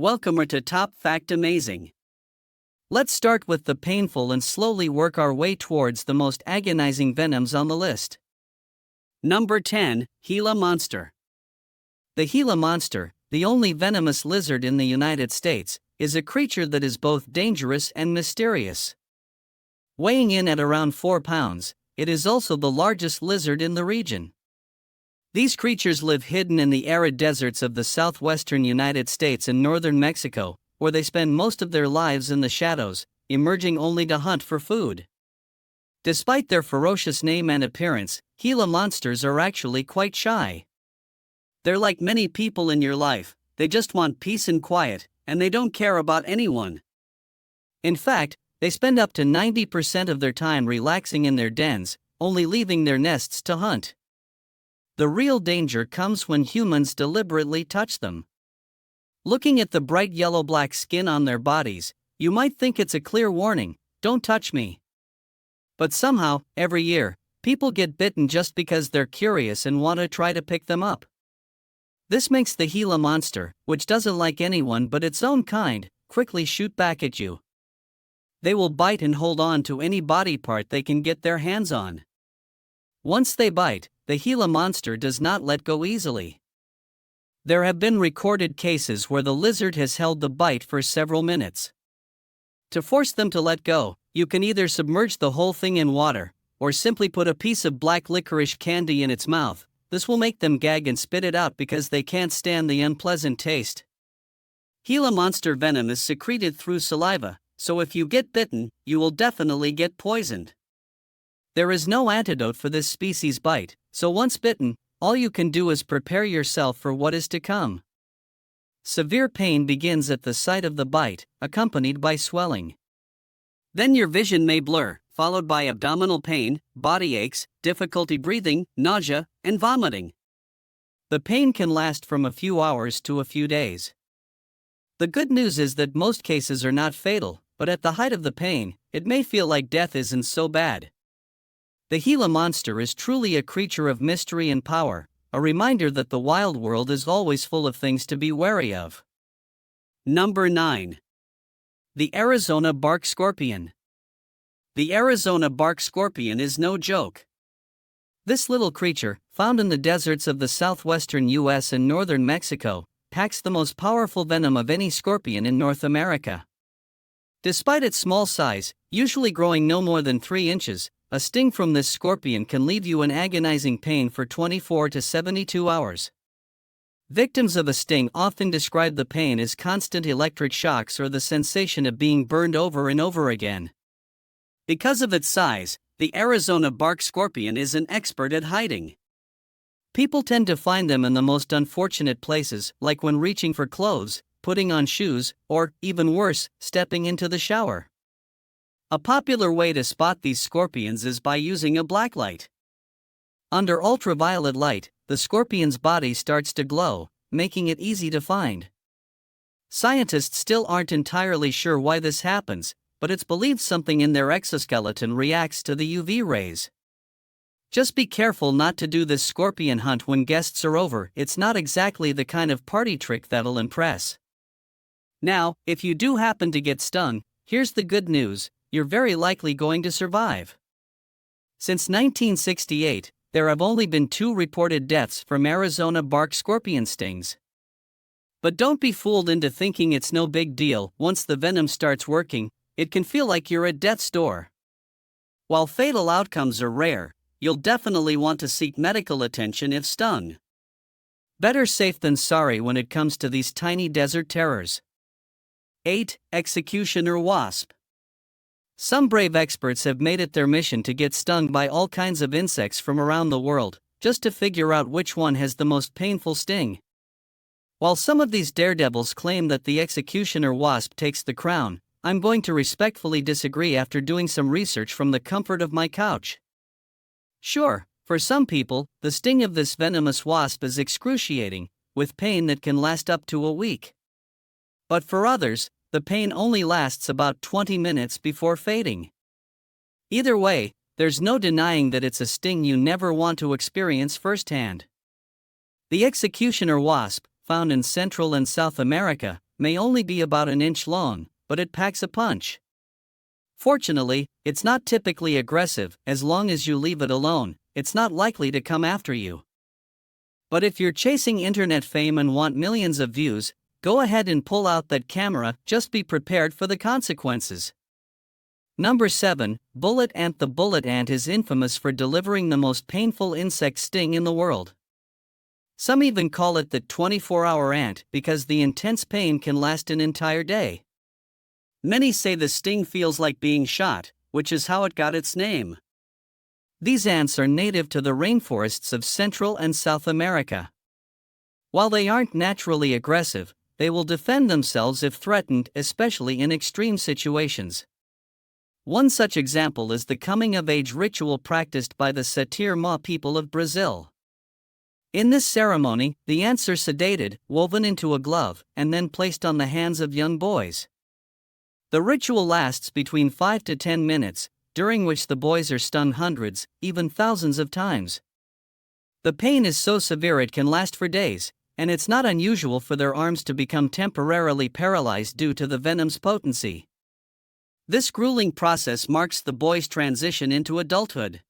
Welcome to Top Fact Amazing. Let's start with the painful and slowly work our way towards the most agonizing venoms on the list. Number 10, Hila Monster. The Hila Monster, the only venomous lizard in the United States, is a creature that is both dangerous and mysterious. Weighing in at around 4 pounds, it is also the largest lizard in the region. These creatures live hidden in the arid deserts of the southwestern United States and northern Mexico, where they spend most of their lives in the shadows, emerging only to hunt for food. Despite their ferocious name and appearance, Gila monsters are actually quite shy. They're like many people in your life, they just want peace and quiet, and they don't care about anyone. In fact, they spend up to 90% of their time relaxing in their dens, only leaving their nests to hunt. The real danger comes when humans deliberately touch them. Looking at the bright yellow-black skin on their bodies, you might think it's a clear warning, don't touch me. But somehow, every year, people get bitten just because they're curious and want to try to pick them up. This makes the Gila monster, which doesn't like anyone but its own kind, quickly shoot back at you. They will bite and hold on to any body part they can get their hands on. Once they bite, the Gila monster does not let go easily. There have been recorded cases where the lizard has held the bite for several minutes. To force them to let go, you can either submerge the whole thing in water, or simply put a piece of black licorice candy in its mouth. This will make them gag and spit it out because they can't stand the unpleasant taste. Gila monster venom is secreted through saliva, so if you get bitten, you will definitely get poisoned. There is no antidote for this species bite, so once bitten, all you can do is prepare yourself for what is to come. Severe pain begins at the site of the bite, accompanied by swelling. Then your vision may blur, followed by abdominal pain, body aches, difficulty breathing, nausea, and vomiting. The pain can last from a few hours to a few days. The good news is that most cases are not fatal, but at the height of the pain, it may feel like death isn't so bad. The Gila monster is truly a creature of mystery and power, a reminder that the wild world is always full of things to be wary of. Number 9. The Arizona bark scorpion. The Arizona bark scorpion is no joke. This little creature, found in the deserts of the southwestern U.S. and northern Mexico, packs the most powerful venom of any scorpion in North America. Despite its small size, usually growing no more than 3 inches, a sting from this scorpion can leave you in agonizing pain for 24 to 72 hours. Victims of a sting often describe the pain as constant electric shocks or the sensation of being burned over and over again. Because of its size, the Arizona bark scorpion is an expert at hiding. People tend to find them in the most unfortunate places, like when reaching for clothes, putting on shoes, or, even worse, stepping into the shower. A popular way to spot these scorpions is by using a blacklight. Under ultraviolet light, the scorpion's body starts to glow, making it easy to find. Scientists still aren't entirely sure why this happens, but it's believed something in their exoskeleton reacts to the UV rays. Just be careful not to do this scorpion hunt when guests are over, it's not exactly the kind of party trick that'll impress. Now, if you do happen to get stung, here's the good news. You're very likely going to survive. Since 1968, there have only been 2 reported deaths from Arizona bark scorpion stings. But don't be fooled into thinking it's no big deal. Once the venom starts working, it can feel like you're at death's door. While fatal outcomes are rare, you'll definitely want to seek medical attention if stung. Better safe than sorry when it comes to these tiny desert terrors. 8. Executioner wasp. Some brave experts have made it their mission to get stung by all kinds of insects from around the world, just to figure out which one has the most painful sting. While some of these daredevils claim that the executioner wasp takes the crown, I'm going to respectfully disagree after doing some research from the comfort of my couch. Sure, for some people, the sting of this venomous wasp is excruciating, with pain that can last up to a week. But for others, the pain only lasts about 20 minutes before fading. Either way, there's no denying that it's a sting you never want to experience firsthand. The executioner wasp, found in Central and South America, may only be about an inch long, but it packs a punch. Fortunately, it's not typically aggressive. As long as you leave it alone, it's not likely to come after you. But if you're chasing internet fame and want millions of views, go ahead and pull out that camera, just be prepared for the consequences. Number 7, Bullet Ant. The bullet ant is infamous for delivering the most painful insect sting in the world. Some even call it the 24-hour ant because the intense pain can last an entire day. Many say the sting feels like being shot, which is how it got its name. These ants are native to the rainforests of Central and South America. While they aren't naturally aggressive, they will defend themselves if threatened, especially in extreme situations. One such example is the coming-of-age ritual practiced by the Satir Ma people of Brazil. In this ceremony, the ants are sedated, woven into a glove, and then placed on the hands of young boys. The ritual lasts between 5 to 10 minutes, during which the boys are stung hundreds, even thousands of times. The pain is so severe it can last for days, and it's not unusual for their arms to become temporarily paralyzed due to the venom's potency. This grueling process marks the boy's transition into adulthood.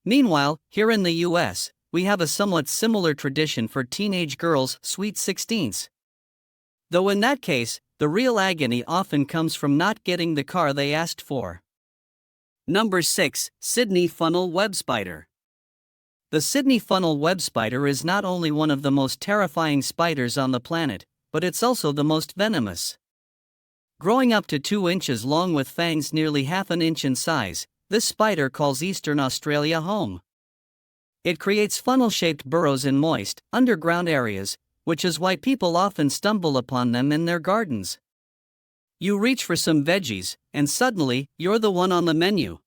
Meanwhile, here in the US, we have a somewhat similar tradition for teenage girls' sweet 16s. Though in that case, the real agony often comes from not getting the car they asked for. Number 6, Sydney Funnel Web Spider. The Sydney Funnel Web Spider is not only one of the most terrifying spiders on the planet, but it's also the most venomous. Growing up to 2 inches long with fangs nearly half an inch in size, this spider calls Eastern Australia home. It creates funnel-shaped burrows in moist, underground areas, which is why people often stumble upon them in their gardens. You reach for some veggies, and suddenly, you're the one on the menu.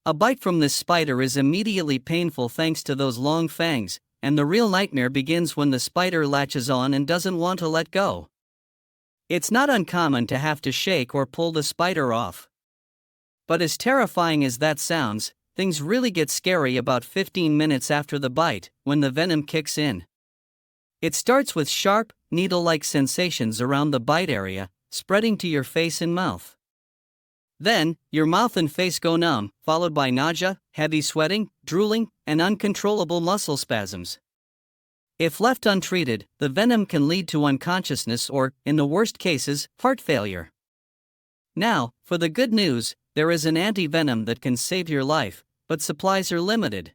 A bite from this spider is immediately painful thanks to those long fangs, and the real nightmare begins when the spider latches on and doesn't want to let go. It's not uncommon to have to shake or pull the spider off. But as terrifying as that sounds, things really get scary about 15 minutes after the bite, when the venom kicks in. It starts with sharp, needle-like sensations around the bite area, spreading to your face and mouth. Then, your mouth and face go numb, followed by nausea, heavy sweating, drooling, and uncontrollable muscle spasms. If left untreated, the venom can lead to unconsciousness or, in the worst cases, heart failure. Now, for the good news, there is an anti-venom that can save your life, but supplies are limited.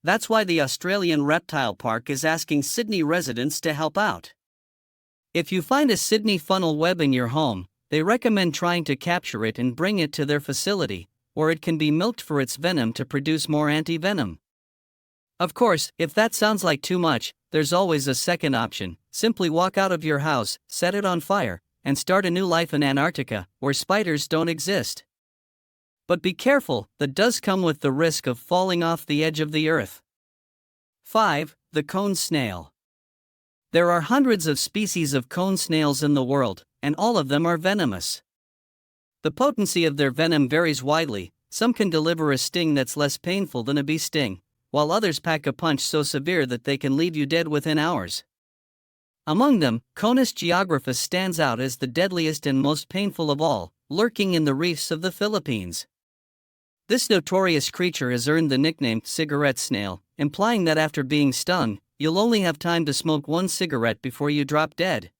That's why the Australian Reptile Park is asking Sydney residents to help out. If you find a Sydney funnel web in your home, they recommend trying to capture it and bring it to their facility, or it can be milked for its venom to produce more anti-venom. Of course, if that sounds like too much, there's always a second option. Simply walk out of your house, set it on fire, and start a new life in Antarctica, where spiders don't exist. But be careful, that does come with the risk of falling off the edge of the earth. 5. The Cone Snail. There are hundreds of species of cone snails in the world, and all of them are venomous. The potency of their venom varies widely. Some can deliver a sting that's less painful than a bee sting, while others pack a punch so severe that they can leave you dead within hours. Among them, Conus geographus stands out as the deadliest and most painful of all, lurking in the reefs of the Philippines. This notorious creature has earned the nickname cigarette snail, implying that after being stung, you'll only have time to smoke one cigarette before you drop dead.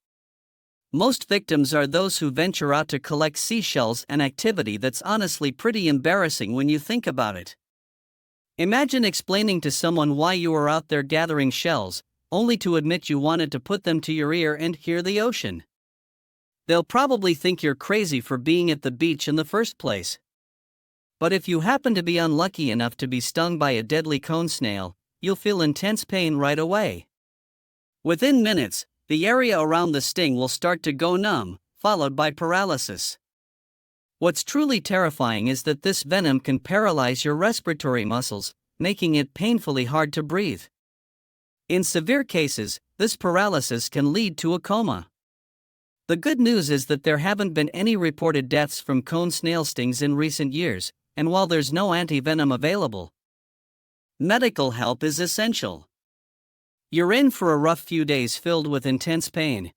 Most victims are those who venture out to collect seashells, an activity that's honestly pretty embarrassing when you think about it. Imagine explaining to someone why you were out there gathering shells, only to admit you wanted to put them to your ear and hear the ocean. They'll probably think you're crazy for being at the beach in the first place. But if you happen to be unlucky enough to be stung by a deadly cone snail, you'll feel intense pain right away. Within minutes, the area around the sting will start to go numb, followed by paralysis. What's truly terrifying is that this venom can paralyze your respiratory muscles, making it painfully hard to breathe. In severe cases, this paralysis can lead to a coma. The good news is that there haven't been any reported deaths from cone snail stings in recent years, and while there's no anti-venom available, medical help is essential. You're in for a rough few days filled with intense pain.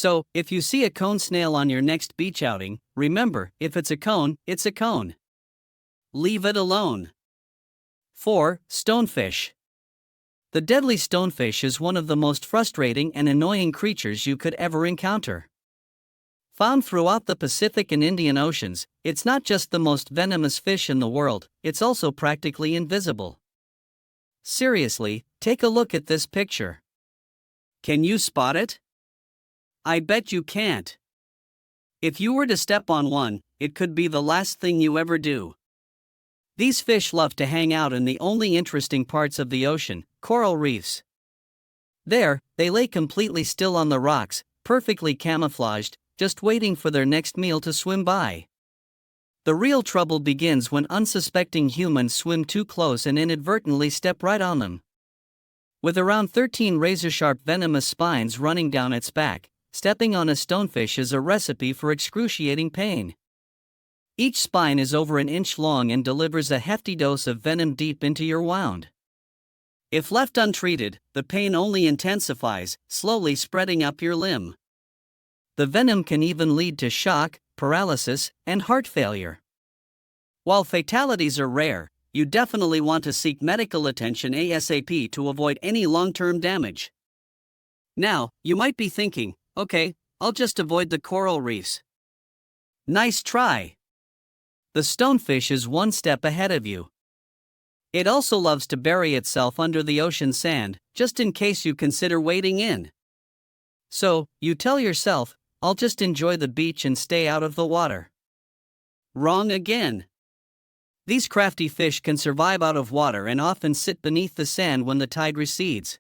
So, if you see a cone snail on your next beach outing, remember, if it's a cone, it's a cone. Leave it alone. 4. Stonefish. The deadly stonefish is one of the most frustrating and annoying creatures you could ever encounter. Found throughout the Pacific and Indian Oceans, it's not just the most venomous fish in the world, it's also practically invisible. Seriously, take a look at this picture. Can you spot it? I bet you can't. If you were to step on one, it could be the last thing you ever do. These fish love to hang out in the only interesting parts of the ocean, coral reefs. There, they lay completely still on the rocks, perfectly camouflaged, just waiting for their next meal to swim by. The real trouble begins when unsuspecting humans swim too close and inadvertently step right on them. With around 13 razor-sharp venomous spines running down its back, stepping on a stonefish is a recipe for excruciating pain. Each spine is over an inch long and delivers a hefty dose of venom deep into your wound. If left untreated, the pain only intensifies, slowly spreading up your limb. The venom can even lead to shock, paralysis, and heart failure. While fatalities are rare, you definitely want to seek medical attention ASAP to avoid any long-term damage. Now, you might be thinking, okay, I'll just avoid the coral reefs. Nice try. The stonefish is one step ahead of you. It also loves to bury itself under the ocean sand, just in case you consider wading in. So, you tell yourself, I'll just enjoy the beach and stay out of the water. Wrong again. These crafty fish can survive out of water and often sit beneath the sand when the tide recedes.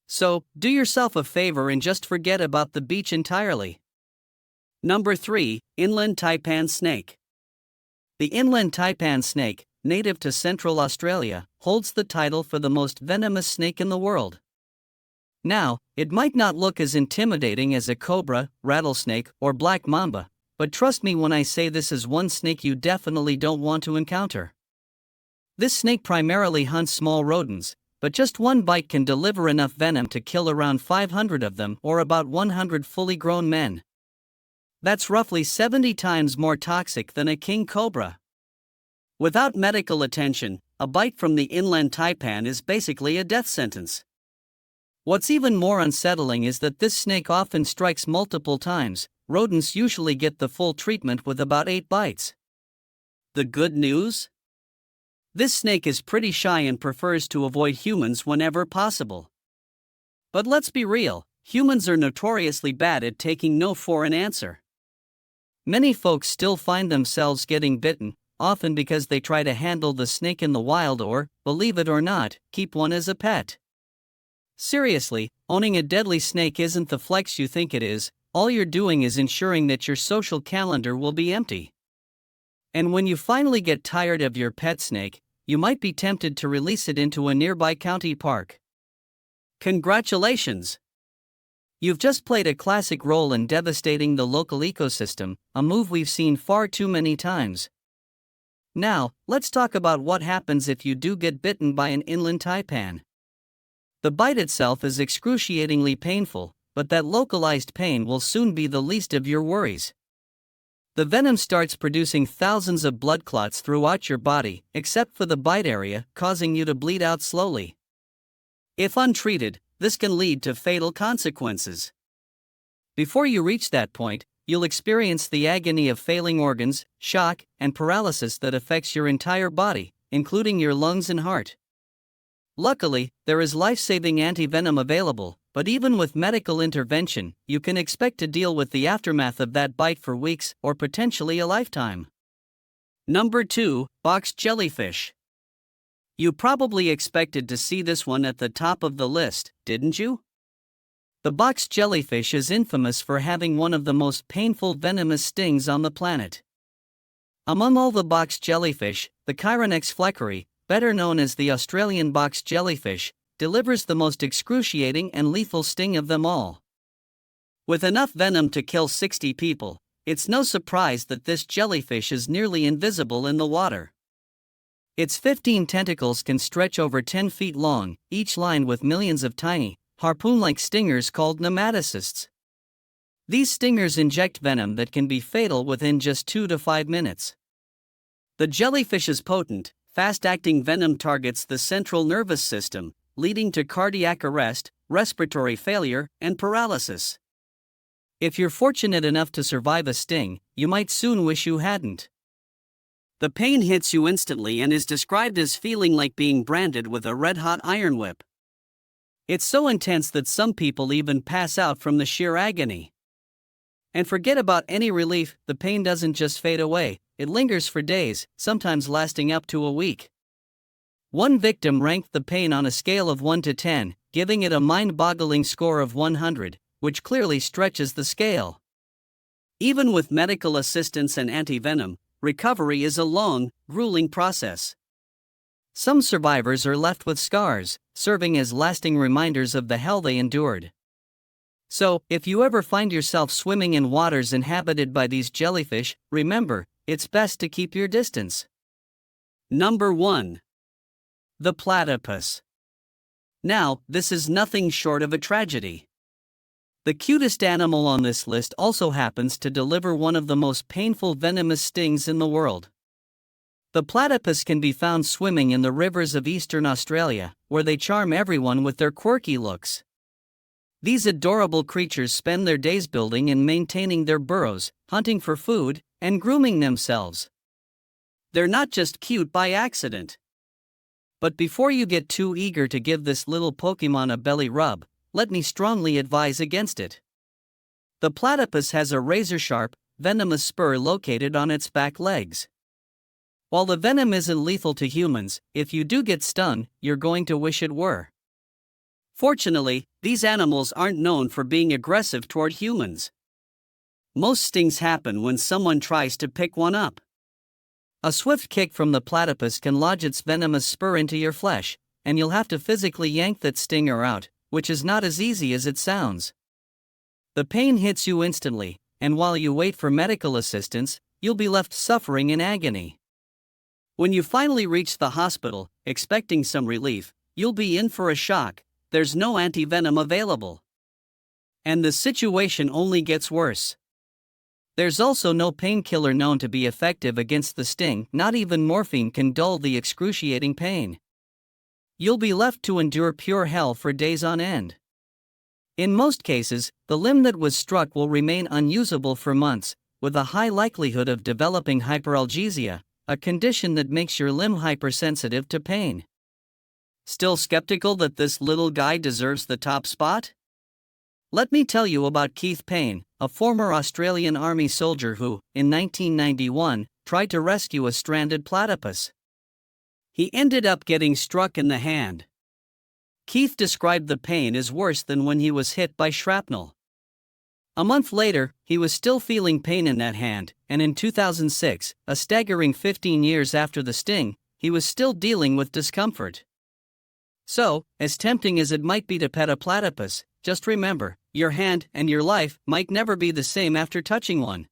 So, do yourself a favor and just forget about the beach entirely. Number 3. Inland taipan snake. The inland taipan snake, native to Central Australia, holds the title for the most venomous snake in the world. Now, it might not look as intimidating as a cobra, rattlesnake, or black mamba, but trust me when I say this is one snake you definitely don't want to encounter. This snake primarily hunts small rodents, but just one bite can deliver enough venom to kill around 500 of them, or about 100 fully grown men. That's roughly 70 times more toxic than a king cobra. Without medical attention, a bite from the inland taipan is basically a death sentence. What's even more unsettling is that this snake often strikes multiple times. Rodents usually get the full treatment with about 8 bites. The good news? This snake is pretty shy and prefers to avoid humans whenever possible. But let's be real, humans are notoriously bad at taking no for an answer. Many folks still find themselves getting bitten, often because they try to handle the snake in the wild or, believe it or not, keep one as a pet. Seriously, owning a deadly snake isn't the flex you think it is. All you're doing is ensuring that your social calendar will be empty. And when you finally get tired of your pet snake, you might be tempted to release it into a nearby county park. Congratulations! You've just played a classic role in devastating the local ecosystem, a move we've seen far too many times. Now, let's talk about what happens if you do get bitten by an inland taipan. The bite itself is excruciatingly painful, but that localized pain will soon be the least of your worries. The venom starts producing thousands of blood clots throughout your body, except for the bite area, causing you to bleed out slowly. If untreated, this can lead to fatal consequences. Before you reach that point, you'll experience the agony of failing organs, shock, and paralysis that affects your entire body, including your lungs and heart. Luckily, there is life-saving anti-venom available, but even with medical intervention, you can expect to deal with the aftermath of that bite for weeks or potentially a lifetime. Number 2. Box jellyfish. You probably expected to see this one at the top of the list, didn't you? The box jellyfish is infamous for having one of the most painful venomous stings on the planet. Among all the box jellyfish, the Chironex fleckeri, better known as the Australian box jellyfish, delivers the most excruciating and lethal sting of them all. With enough venom to kill 60 people, it's no surprise that this jellyfish is nearly invisible in the water. Its 15 tentacles can stretch over 10 feet long, each lined with millions of tiny, harpoon-like stingers called nematocysts. These stingers inject venom that can be fatal within just 2 to 5 minutes. The jellyfish's potent, fast-acting venom targets the central nervous system, leading to cardiac arrest, respiratory failure, and paralysis. If you're fortunate enough to survive a sting, you might soon wish you hadn't. The pain hits you instantly and is described as feeling like being branded with a red-hot iron whip. It's so intense that some people even pass out from the sheer agony. And forget about any relief, the pain doesn't just fade away, it lingers for days, sometimes lasting up to a week. One victim ranked the pain on a scale of 1 to 10, giving it a mind-boggling score of 100, which clearly stretches the scale. Even with medical assistance and antivenom, recovery is a long, grueling process. Some survivors are left with scars, serving as lasting reminders of the hell they endured. So, if you ever find yourself swimming in waters inhabited by these jellyfish, remember, it's best to keep your distance. Number 1. The platypus. Now, this is nothing short of a tragedy. The cutest animal on this list also happens to deliver one of the most painful venomous stings in the world. The platypus can be found swimming in the rivers of eastern Australia, where they charm everyone with their quirky looks. These adorable creatures spend their days building and maintaining their burrows, hunting for food, and grooming themselves. They're not just cute by accident. But before you get too eager to give this little Pokemon a belly rub, let me strongly advise against it. The platypus has a razor-sharp, venomous spur located on its back legs. While the venom isn't lethal to humans, if you do get stung, you're going to wish it were. Fortunately, these animals aren't known for being aggressive toward humans. Most stings happen when someone tries to pick one up. A swift kick from the platypus can lodge its venomous spur into your flesh, and you'll have to physically yank that stinger out, which is not as easy as it sounds. The pain hits you instantly, and while you wait for medical assistance, you'll be left suffering in agony. When you finally reach the hospital, expecting some relief, you'll be in for a shock. There's no antivenom available. And the situation only gets worse. There's also no painkiller known to be effective against the sting, not even morphine can dull the excruciating pain. You'll be left to endure pure hell for days on end. In most cases, the limb that was struck will remain unusable for months, with a high likelihood of developing hyperalgesia, a condition that makes your limb hypersensitive to pain. Still skeptical that this little guy deserves the top spot? Let me tell you about Keith Payne, a former Australian Army soldier who, in 1991, tried to rescue a stranded platypus. He ended up getting struck in the hand. Keith described the pain as worse than when he was hit by shrapnel. A month later, he was still feeling pain in that hand, and in 2006, a staggering 15 years after the sting, he was still dealing with discomfort. So, as tempting as it might be to pet a platypus, just remember, your hand and your life might never be the same after touching one.